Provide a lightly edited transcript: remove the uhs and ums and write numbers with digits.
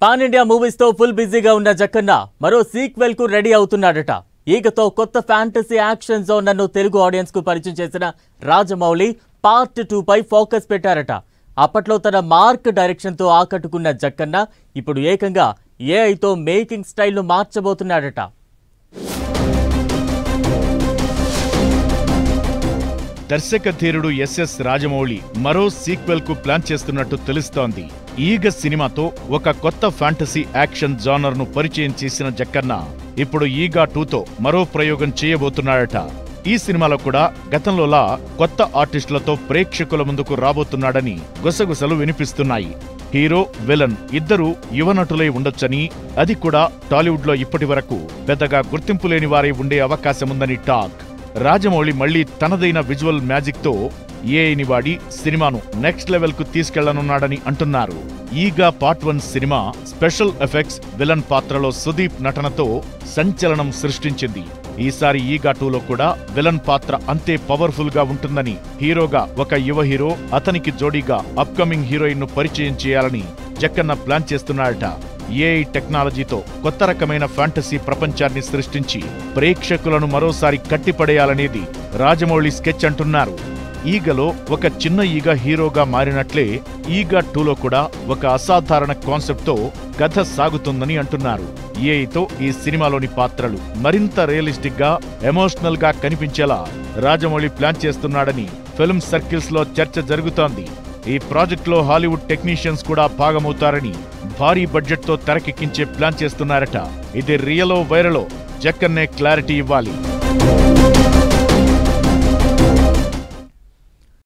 Pan India movies తో full బిజీగా ఉన్న జక్కన్న మరో సీక్వెల్ కు రెడీ అవుతున్నాడట. ఈగతో కొత్త ఫ్యాంటసీ యాక్షన్ జోనర్ను తెలుగు ఆడియన్స్ కు పరిచయం చేసిన రాజమౌళి పార్ట్ 2 పై ఫోకస్ పెట్టారట. అప్పట్లో తన మార్క్ డైరెక్షన్ తో ఆకట్టుకున్న జక్కన్న ఇప్పుడు ఏకంగా ఏఐతో మేకింగ్ స్టైల్ ను మార్చబోతున్నాడట. దర్శక ధీరుడు ఎస్ఎస్ రాజమౌళి మరో సీక్వెల్ కు ప్లాన్ చేస్తున్నట్టు తెలుస్తోంది. ఈగ సినిమాతో ఒక కొత్త ఫ్యాంటసీ యాక్షన్ జానర్ ను పరిచయం చేసిన జక్కన్న ఇప్పుడు ఈగ 2తో మరో ప్రయోగం చేయబోతున్నాడట. ఈ సినిమాలో కూడా గతంలోలా కొత్త ఆర్టిస్టులతో ప్రేక్షకుల ముందుకు రాబోతున్నాడని గుసగుసలు వినిపిస్తున్నాయి. హీరో విలన్ ఇద్దరూ యువనటులై ఉండొచ్చని, అది కూడా టాలీవుడ్ లో ఇప్పటి వరకు పెద్దగా గుర్తింపు లేని వారే ఉండే అవకాశముందని టాక్. రాజమౌళి మళ్లీ తనదైన విజువల్ మ్యాజిక్ తో ఏఐని వాడి సినిమాను నెక్స్ట్ లెవెల్ కు తీసుకెళ్లనున్నాడని అంటున్నారు. ఈగా పార్ట్ 1 సినిమా స్పెషల్ ఎఫెక్ట్స్ విలన్ పాత్రలో సుదీప్ నటనతో సంచలనం సృష్టించింది. ఈసారి ఈగా 2లో కూడా విలన్ పాత్ర అంతే పవర్ఫుల్ గా ఉంటుందని, హీరోగా ఒక యువ హీరో, అతనికి జోడీగా అప్కమింగ్ హీరోయిన్ ను పరిచయం చేయాలని జక్కన్న ప్లాన్ చేస్తున్నాడట. ఏఐ టెక్నాలజీతో కొత్త రకమైన ఫ్యాంటసీ ప్రపంచాన్ని సృష్టించి ప్రేక్షకులను మరోసారి కట్టిపడేయాలనేది రాజమౌళి స్కెచ్ అంటున్నారు. ఈగలో ఒక చిన్న ఈగ హీరోగా మారినట్లే ఈగ 2లో కూడా ఒక అసాధారణ కాన్సెప్ట్ తో కథ సాగుతుందని అంటున్నారు. ఏఐతో ఈ సినిమాలోని పాత్రలు మరింత రియలిస్టిక్ గా, ఎమోషనల్ గా కనిపించేలా రాజమౌళి ప్లాన్ చేస్తున్నాడని ఫిల్మ్ సర్కిల్స్ లో చర్చ జరుగుతోంది. ఈ ప్రాజెక్ట్ లో హాలీవుడ్ టెక్నీషియన్స్ కూడా భాగమవుతారని, భారీ బడ్జెట్ తో తెరకెక్కించే ప్లాన్ చేస్తున్నారట. ఇది రియలో వైరలో జక్కన్నే క్లారిటీ ఇవ్వాలి.